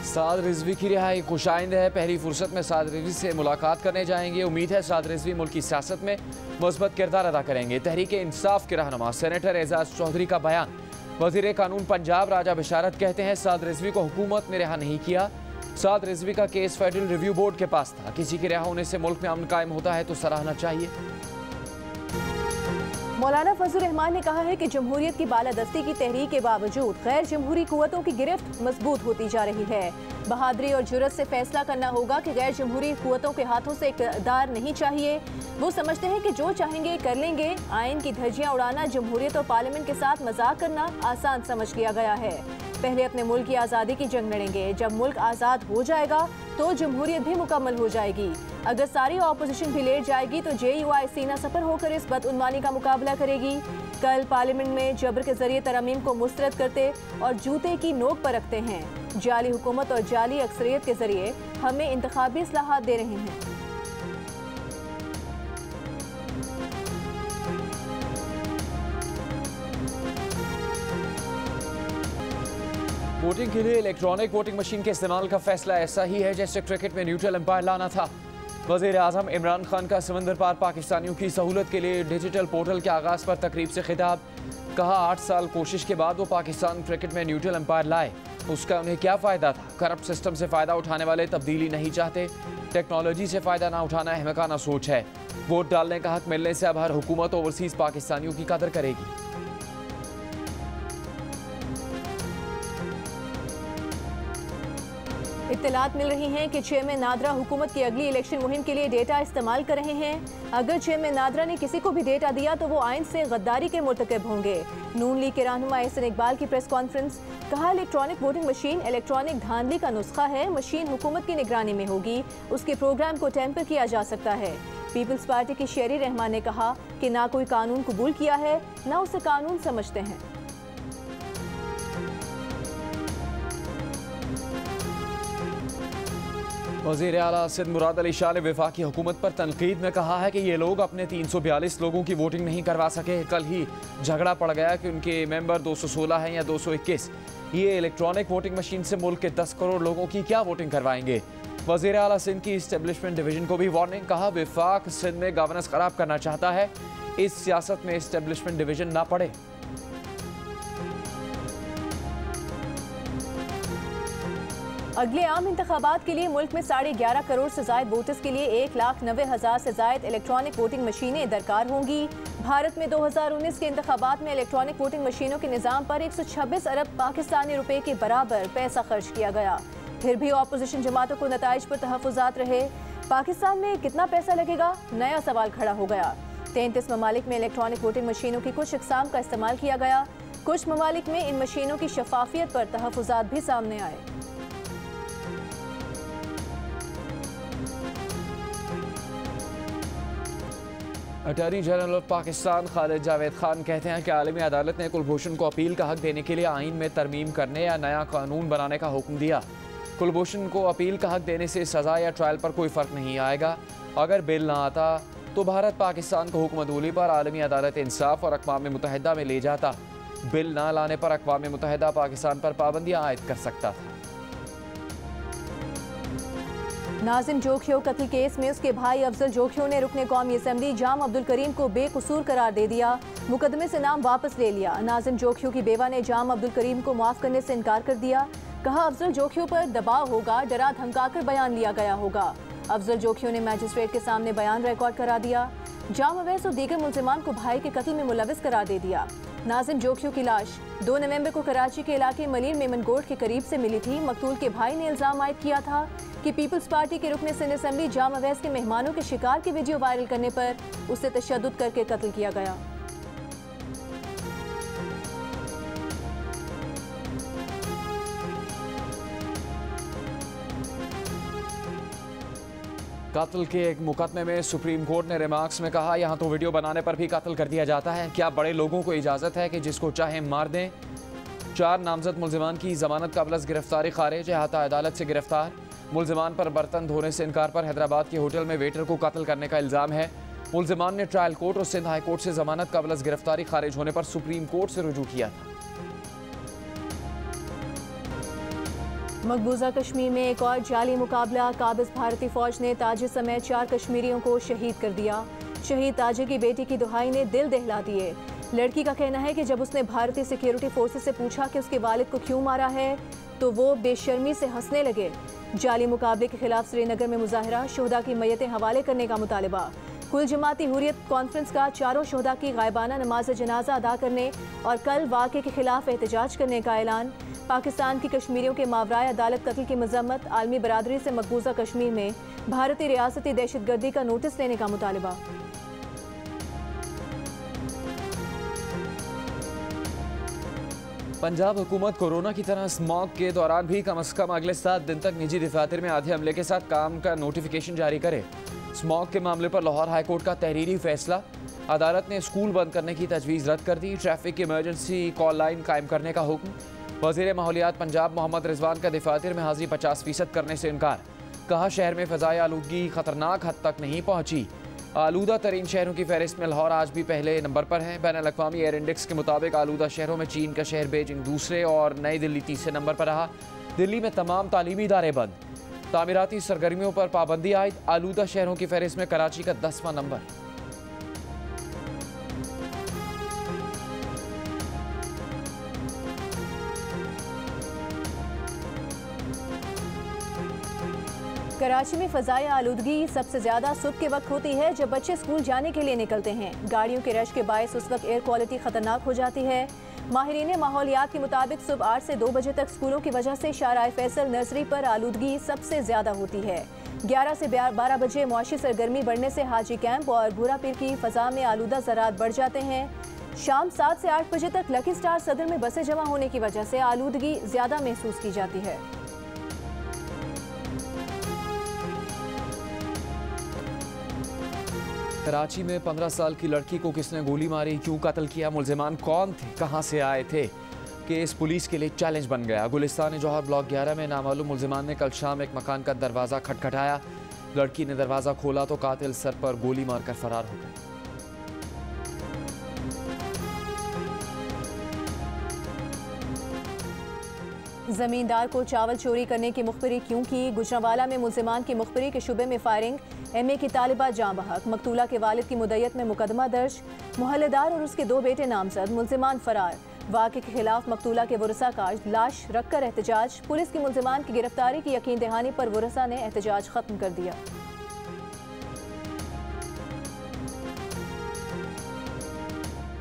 साद रिजवी की रिहाई खुशाइंद है। पहली फुर्सत में साद रिजवी से मुलाकात करने जाएंगे। उम्मीद है साद रिजवी मुल्क की सियासत में मुस्बत किरदार अदा करेंगे। तहरीक इंसाफ के रहनुमा सेनेटर एजाज चौधरी का बयान। वजीर कानून पंजाब राजा बिशारत कहते हैं साद रिजवी को हुकूमत ने रिहा नहीं किया। साद रिजवी का केस फेडरल रिव्यू बोर्ड के पास था। किसी के रिहा होने से मुल्क में अमन कायम होता है तो सराहना चाहिए। मौलाना फजल रहमान ने कहा है कि जमहूरियत की बालादस्ती की तहरीक के बावजूद गैर जमहूरी कुव्वतों की गिरफ्त मजबूत होती जा रही है। बहादुरी और जुर्रत से फैसला करना होगा कि गैर जमहूरी कुव्वतों के हाथों से इक़्तिदार नहीं चाहिए। वो समझते हैं कि जो चाहेंगे कर लेंगे। आइन की धज्जियां उड़ाना, जमहूरियत और पार्लियामेंट के साथ मजाक करना आसान समझ लिया गया है। पहले अपने मुल्क की आज़ादी की जंग लड़ेंगे। जब मुल्क आज़ाद हो जाएगा तो जमहूरियत भी मुकम्मल हो जाएगी। अगर सारी ऑपोजिशन भी लेट जाएगी तो JUI सीना सफर होकर इस बदउनवानी का मुकाबला करेगी। कल पार्लियामेंट में जबर के जरिए तरमीम को मुस्तरद करते और जूते की नोक पर रखते हैं। जाली हुकूमत और जाली अक्सरियत के जरिए हमें इंतखाबी इस्लाहात दे रहे हैं। वोटिंग के लिए इलेक्ट्रॉनिक वोटिंग मशीन के इस्तेमाल का फैसला ऐसा ही है जैसे क्रिकेट में न्यूट्रल एम्पायर लाना था। वज़ीर आज़म इमरान खान का समंदर पार पाकिस्तानियों की सहूलत के लिए डिजिटल पोर्टल के आगाज़ पर तकरीब से खिताब। कहा 8 साल कोशिश के बाद वो पाकिस्तान क्रिकेट में न्यूट्रल एम्पायर लाए, उसका उन्हें क्या फ़ायदा था। करप्ट सिस्टम से फ़ायदा उठाने वाले तब्दीली नहीं चाहते। टेक्नोलॉजी से फ़ायदा ना उठाना अहमकाना सोच है। वोट डालने का हक मिलने से अब हर हुकूमत ओवरसीज़ पाकिस्तानियों की कदर करेगी। इत्तलात मिल रही हैं कि चेयरमैन नादरा हुकूमत की अगली इलेक्शन मुहिम के लिए डेटा इस्तेमाल कर रहे हैं। अगर चेयरमैन नादरा ने किसी को भी डेटा दिया तो वो आइन से गद्दारी के मुर्तकब होंगे। नून लीग के रहनुमा एहसन इकबाल की प्रेस कॉन्फ्रेंस। कहा इलेक्ट्रॉनिक वोटिंग मशीन इलेक्ट्रॉनिक धांधली का नुस्खा है। मशीन हुकूमत की निगरानी में होगी। उसके प्रोग्राम को टेम्पर किया जा सकता है। पीपल्स पार्टी की शेरी रहमान ने कहा कि ना कोई कानून कबूल किया है ना उसे कानून समझते हैं। वज़ीर आला सिंध मुराद अली शाह ने वफाकी हुकूमत पर तनकीद में कहा है कि ये लोग अपने 342 लोगों की वोटिंग नहीं करवा सके। कल ही झगड़ा पड़ गया कि उनके मेंबर 216 हैं या 221। ये इलेक्ट्रॉनिक वोटिंग मशीन से मुल्क के 10 करोड़ लोगों की क्या वोटिंग करवाएंगे। वज़ीर आला सिंध की इस्टेब्लिशमेंट डिवीजन को भी वार्निंग। कहा वफाक सिंध में गवर्नेंस खराब करना चाहता है। इस सियासत में इस्टेब्लिशमेंट डिवीजन ना पड़े। अगले आम इंतखाबात के लिए मुल्क में 11.5 करोड़ से ज़ायद वोटर्स के लिए 1,90,000 से ज़ायद इलेक्ट्रॉनिक वोटिंग मशीनें दरकार होंगी। भारत में 2019 के इंतखाबात में इलेक्ट्रॉनिक वोटिंग मशीनों के निज़ाम पर 126 अरब पाकिस्तानी रुपए के बराबर पैसा खर्च किया गया। फिर भी ऑपोजिशन जमातों को नताइज पर तहफ़्फ़ुज़ात रहे। पाकिस्तान में कितना पैसा लगेगा, नया सवाल खड़ा हो गया। 33 ममालिक में इलेक्ट्रॉनिक वोटिंग मशीनों की कुछ अक़साम का इस्तेमाल किया गया। कुछ ममालिक में इन मशीनों की शफाफियत पर तहफ़्फ़ुज़ात भी सामने आए। Attorney general of Pakistan Khalid Javed Khan कहते हैं कि आलमी अदालत ने कुलभूषण को अपील का हक देने के लिए आइन में तरमीम करने या नया कानून बनाने का हुक्म दिया। कुलभूषण को अपील का हक देने से सज़ा या ट्रायल पर कोई फ़र्क नहीं आएगा। अगर बिल ना आता तो भारत पाकिस्तान को हुक्म अदूली पर आलमी अदालत इंसाफ और अक़वाम मुत्तहिदा में ले जाता। बिल ना लाने पर अक़वाम मुत्तहिदा पाकिस्तान पर पाबंदियाँ आयद कर सकता था। नाज़िम जोखियो कत्ल केस में उसके भाई अफजल जोखियो ने रुकने कौमी असम्बली जाम अब्दुल करीम को बेकसूर करार दे दिया। मुकदमे से नाम वापस ले लिया। नाज़िम जोखियो की बेवा ने जाम अब्दुल करीम को माफ़ करने से इनकार कर दिया। कहा अफजल जोखियो पर दबाव होगा, डरा धमकाकर बयान लिया गया होगा। अफजल जोखियो ने मैजिस्ट्रेट के सामने बयान रिकॉर्ड करा दिया। जाम अवैस और दीगर मुल्ज़िमान को भाई के कत्ल में मुलविस करार दे दिया। नाज़िम जोखियो की लाश 2 नवंबर को कराची के इलाके मलीर मेमनगोट के करीब से मिली थी। मकतूल के भाई ने इल्ज़ाम आयद किया था कि पीपल्स पार्टी के रुकने सिंध असम्बली जाम अवैस के मेहमानों के शिकार की वीडियो वायरल करने पर उसे तशद्दुद करके कत्ल किया गया। कत्ल के एक मुकदमे में सुप्रीम कोर्ट ने रिमार्क्स में कहा यहाँ तो वीडियो बनाने पर भी कत्ल कर दिया जाता है। क्या बड़े लोगों को इजाज़त है कि जिसको चाहे मार दें। 4 नामजद मुल्ज़िमान की जमानत कबल गिरफ्तारी खारिज। अहाता अदालत से गिरफ्तार। मुल्ज़िमान पर बर्तन धोने से इनकार पर हैदराबाद के होटल में वेटर को कत्ल करने का इल्ज़ाम है। मुल्ज़िमान ने ट्रायल कोर्ट और सिंध हाई कोर्ट से जमानत कबल गिरफ्तारी खारिज होने पर सुप्रीम कोर्ट से रुजू किया था। मकबूजा कश्मीर में एक और जाली मुकाबला, काबिज भारतीय फौज ने ताजिर समेत 4 कश्मीरियों को शहीद कर दिया। शहीद ताजिर की बेटी की दुहाई ने दिल दहला दिए। लड़की का कहना है कि जब उसने भारतीय सिक्योरिटी फोर्सेस से पूछा कि उसके वालिद को क्यों मारा है तो वो बेशर्मी से हंसने लगे। जाली मुकाबले के खिलाफ श्रीनगर में मुजाहरा, शोहदा की मैयतें हवाले करने का मुतालबा। कुल जमाती हुर्रियत कॉन्फ्रेंस का चारों शोहदा की गायबाना नमाज जनाजा अदा करने और कल वाक़े के खिलाफ एहतजाज करने का ऐलान। पाकिस्तान की कश्मीरियों के मावराए अदालत कत्ल की मजम्मत, आलमी बरादरी से मकबूजा कश्मीर में भारतीय रियासती दहशतगर्दी का नोटिस लेने का मुतालबा। पंजाब हुकूमत कोरोना की तरह स्मॉग के दौरान भी कम से कम अगले 7 दिन तक निजी दफातर में आधे अमले के साथ काम का नोटिफिकेशन जारी करे। स्मॉग के मामले पर लाहौर हाईकोर्ट का तहरीरी फैसला। अदालत ने स्कूल बंद करने की तजवीज़ रद्द कर दी। ट्रैफिक की इमरजेंसी कॉल लाइन कायम करने का हुक्म। वज़ीर माहौलियात पंजाब मोहम्मद रिजवान का दफातर में हाजिरी 50% करने से इनकार। कहा शहर में फ़ज़ाई आलूदगी ख़तरनाक हद तक नहीं पहुँची। आलूदा तरीन शहरों की फहरिस्त में लाहौर आज भी पहले नंबर पर है। बैनुल-अक़वामी एयर इंडेक्स के मुताबिक आलूदा शहरों में चीन का शहर बीजिंग दूसरे और नई दिल्ली तीसरे नंबर पर रहा। दिल्ली में तमाम तालीमी इदारे बंद। तामीराती सरगर्मियों पर पाबंदी आयद। आलूदा शहरों की फहरिस्त में कराची का 10वां नंबर। कराची में फ़ज़ाई आलूदगी सबसे ज़्यादा सुबह के वक्त होती है जब बच्चे स्कूल जाने के लिए निकलते हैं। गाड़ियों के रश के बायस उस वक्त एयर क्वालिटी ख़तरनाक हो जाती है। माहिरीन माहौलियात के मुताबिक सुबह 8 से 2 बजे तक स्कूलों की वजह से शाहराह फैसल नर्सरी पर आलूदगी सबसे ज़्यादा होती है। 11 से 12 बजे मुआशी सरगर्मी बढ़ने से हाजी कैंप और भूरा पीर की फ़ज़ा में आलूदा ज़रात बढ़ जाते हैं। शाम 7 से 8 बजे तक लकी स्टार सदर में बसें जमा होने की वजह से आलूदगी ज़्यादा महसूस की जाती है। कराची में 15 साल की लड़की को किसने गोली मारी, क्यों कत्ल किया, मुल्जिमान कौन थे, कहां से आए थे, केस पुलिस के लिए चैलेंज बन गया। गुलिस्तान जौहर ब्लॉक 11 में नामालूम मुल्जिमान ने कल शाम एक मकान का दरवाज़ा खटखटाया। लड़की ने दरवाज़ा खोला तो कातिल सर पर गोली मारकर फरार हो गए। जमींदार को चावल चोरी करने की मुखबिरी क्यों की? गुजरांवाला में मुल्जिमान की मुखबिरी के शुबे में फायरिंग। MA की तालिबा जाँ बहक। मकतूला के वालिद की मुद्दत में मुकदमा दर्ज। मोहल्लेदार और उसके 2 बेटे नामजद, मुल्जिमान फरार। वाक़े के खिलाफ मकतूला के वरसा का लाश रखकर एहतजाज। पुलिस की मुल्जिमान की गिरफ्तारी की यकीन दहानी पर वरसा ने एहतजाज खत्म कर दिया।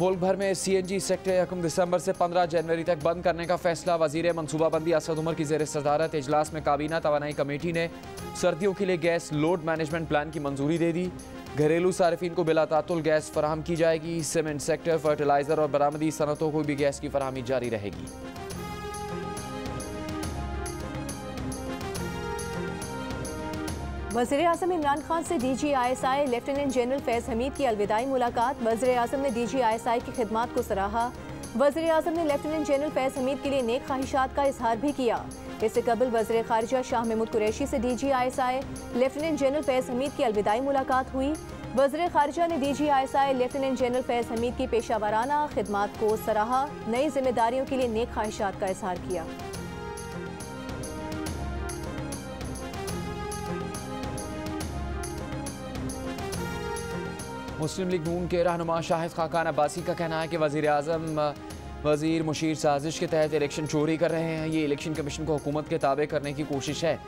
मुल्क भर में CNG सेक्टर 1 दिसंबर से 15 जनवरी तक बंद करने का फैसला। वजीर मनसूबाबंदी असद उमर की ज़ेर सदारत इजलास में काबीना तवानाई कमेटी ने सर्दियों के लिए गैस लोड मैनेजमेंट प्लान की मंजूरी दे दी। घरेलू सार्फिन को बिला तातुल गैस फराहम की जाएगी। सीमेंट सेक्टर, फर्टिलाइज़र और बरामदी सनतों को भी गैस की फराहमी जारी रहेगी। वज़ीर आज़म इमरान खान से DG ISI लेफ्टिनेंट जनरल फैज़ हमीद की अलविदाई मुलाकात। वज़ीर आज़म ने DG ISI की खिदमात को सराहा। वज़ीर आज़म ने लेफ्टिनेंट जनरल फैज़ हमीद के लिए नेक ख्वाहिशात का इजहार भी किया। इससे कबल वज़ीर ख़ारिजा शाह महमूद कुरैशी से DG ISI लेफ्टिनेंट जनरल फैज़ हमीद की अलविदाई मुलाकात हुई। वज़ीर ख़ारिजा ने DG ISI लेफ्टिनेंट जनरल फैज़ हमीद की पेशावराना खिदमात को सराहा। नई जिम्मेदारियों के लिए नेक ख्वाहिशात का इजहार किया। मुस्लिम लीग नून के रहनुमा शाहिद खाकान अब्बासी का कहना है कि वज़ीर आज़म वज़ीर मुशीर साजिश के तहत इलेक्शन चोरी कर रहे हैं। ये इलेक्शन कमीशन को हुकूमत के ताबे करने की कोशिश है।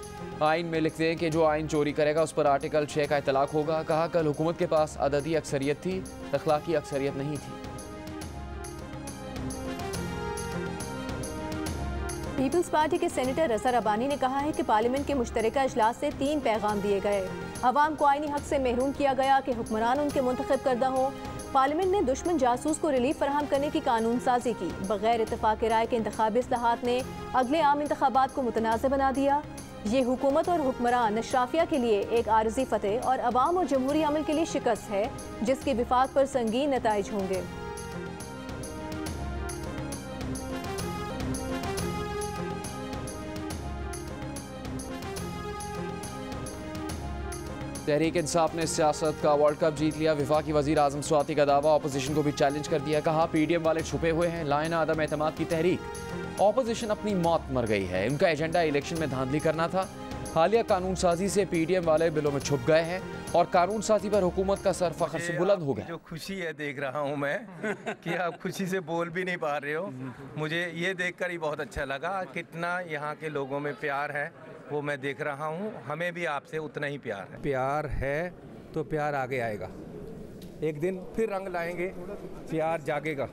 आइन में लिखते हैं कि जो आइन चोरी करेगा उस पर आर्टिकल 6 का इतलाक होगा। कहा कल हुकूमत के पास अददी अक्सरियत थी, अखलाकी अक्सरियत नहीं थी। पीपल्स पार्टी के सेनेटर रज़ा रबानी ने कहा है कि पार्लियामेंट के मुश्तरका इजलास से 3 पैगाम दिए गए। अवाम को आईनी हक से महरूम किया गया कि हुक्मरान उनके मुंतखब करदा हो। पार्लियामेंट ने दुश्मन जासूस को रिलीफ फराहम करने की कानून साजी की। बगैर इत्तफाक राय के इंतखाबी इस्लाहात ने अगले आम इंतखाबात को मुतनाज़ बना दिया। ये हुकूमत और हुक्मरान अशराफिया के लिए एक आरजी फतेह और अवाम और जमहूरी अमल के लिए शिकस्त है, जिसके विफाक पर संगीन नताइज होंगे। तहरीक इंसाफ ने सियासत का वर्ल्ड कप जीत लिया। वफाकी वज़ीर आज़म स्वाति का दावा, अपोजिशन को भी चैलेंज कर दिया। कहा PDM वाले छुपे हुए हैं, लाइन आदम एतमाद की तहरीक। अपोजिशन अपनी मौत मर गई है, उनका एजेंडा इलेक्शन में धांधली करना था। हालिया कानून साजी से PDM वाले बिलों में छुप गए हैं और कानून साजी पर हुकूमत का सर फख्र से बुलंद हो गया। जो खुशी है देख रहा हूँ मैं कि आप खुशी से बोल भी नहीं पा रहे हो। मुझे ये देखकर ही बहुत अच्छा लगा कितना यहाँ के लोगों में प्यार है, वो मैं देख रहा हूँ। हमें भी आपसे उतना ही प्यार है तो प्यार आगे आएगा। एक दिन फिर रंग लाएंगे, प्यार जागेगा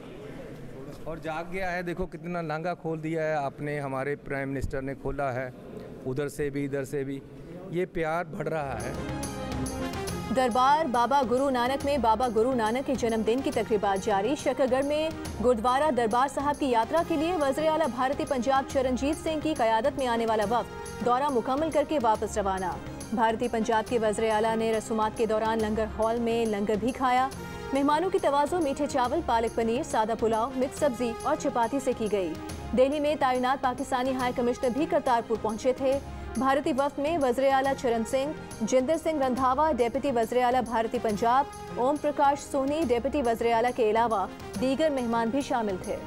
और जाग गया है। देखो कितना लांगा खोल दिया है आपने, हमारे प्राइम मिनिस्टर ने खोला है, उधर से भी इधर से भी। ये प्यार बढ़ रहा है। दरबार बाबा गुरु नानक में बाबा गुरु नानक के जन्मदिन की तकरीबात जारी। शकरगढ़ में गुरुद्वारा दरबार साहब की यात्रा के लिए वज़ीर आला भारतीय पंजाब चरणजीत सिंह की क़यादत में आने वाला वफ़द दौरा मुकम्मल करके वापस रवाना। भारतीय पंजाब के वज़ीर आला ने रसूमात के दौरान लंगर हॉल में लंगर भी खाया। मेहमानों की तवाज़ो मीठे चावल, पालक पनीर, सादा पुलाव, मिक्स सब्जी और चपाती से की गई। दिल्ली में तैनात पाकिस्तानी हाई कमिश्नर भी करतारपुर पहुंचे थे। भारतीय वफ़द में वज़ीर आला चरण सिंह, जिंदर सिंह रंधावा, डिप्टी वज़ीर आला भारतीय पंजाब, ओम प्रकाश सोनी, डिप्टी वज़ीर आला के अलावा दीगर मेहमान भी शामिल थे।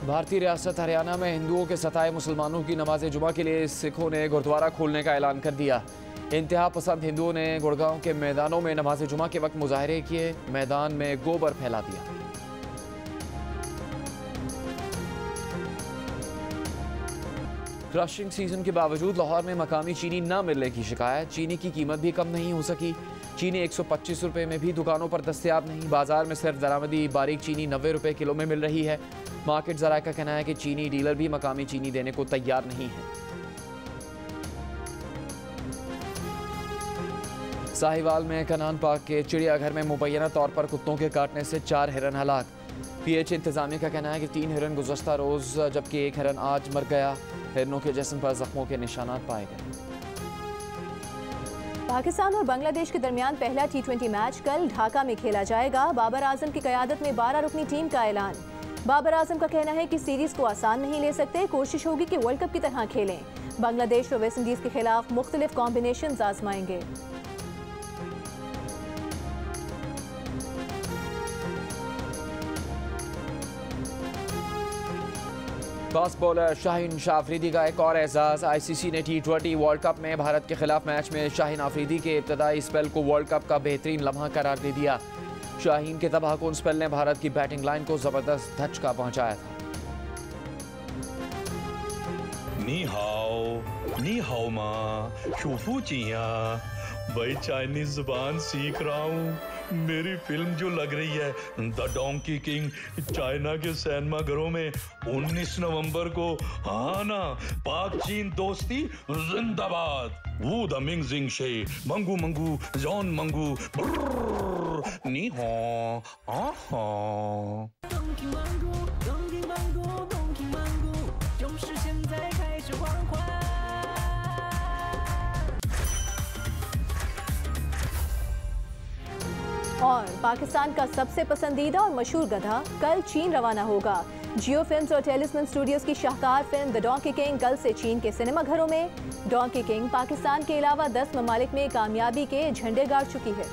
भारतीय रियासत हरियाणा में हिंदुओं के सताए मुसलमानों की नमाज जुमा के लिए सिखों ने गुरुद्वारा खोलने का ऐलान कर दिया। इंतहा पसंद हिंदुओं ने गुड़गांव के मैदानों में नमाज जुमा के वक्त मुजाहरे किए, मैदान में गोबर फैला दिया। क्रशिंग सीजन के बावजूद लाहौर में मकामी चीनी न मिलने की शिकायत। चीनी की कीमत भी कम नहीं हो सकी। चीनी 125 रुपये में भी दुकानों पर दस्तयाब नहीं। बाजार में सिर्फ दरामदी बारीक चीनी 90 रुपये किलो में मिल रही है। मार्केट ज़राए का कहना है कि चीनी डीलर भी मकामी चीनी देने को तैयार नहीं है। साहिवाल में कनान पार्क के चिड़ियाघर में मुबैना तौर पर कुत्तों के काटने से 4 हिरन हलाक। PH इंतजामिया का कहना है कि 3 हिरन गुज़श्ता रोज़ जबकि 1 हिरन आज मर गया। हिरनों के जिस्म पर जख्मों के निशानात पाए गए। पाकिस्तान और बांग्लादेश के दरमियान पहला T20 मैच कल ढाका में खेला जाएगा। बाबर आजम की क़यादत में 12 रुकनी टीम का ऐलान। बाबर आजम का कहना है कि सीरीज को आसान नहीं ले सकते, कोशिश होगी कि वर्ल्ड कप की तरह खेलें। बांग्लादेश और वेस्ट इंडीज के खिलाफ मुख्तलिफ कॉम्बिनेशन आजमाएंगे। फास्ट बॉलर शाहीन शाह अफरीदी का एक और एजाज़। ICC ने T20 वर्ल्ड कप में भारत के खिलाफ मैच में शाहीन अफरीदी के इब्तदाई स्पेल को वर्ल्ड कप का बेहतरीन लम्हा करार दे दिया। शाहीन के तबाहकुन स्पेल ने भारत की बैटिंग लाइन को जबरदस्त धचका पहुंचाया था। नी हाओ माँ, शूफू चिया, भाई चाइनीज जुबान सीख रहा हूँ। मेरी फिल्म जो लग रही है द डोंकी किंग, चाइना के सिनेमा घरों में 19 नवंबर को। हाँ ना, पाक चीन दोस्ती जिंदाबाद। वू द मिंग जिंग शे, मंगू मंगू, जॉन मंगू, नी हो, आहा। और पाकिस्तान का सबसे पसंदीदा और मशहूर गधा कल चीन रवाना होगा। जियो फिल्म्स और टेलिस्मन स्टूडियोज की शाहकार फिल्म द डोंकी किंग कल से चीन के सिनेमा घरों में। डोंकी किंग पाकिस्तान के अलावा 10 ममालिक में कामयाबी के झंडे गाड़ चुकी है।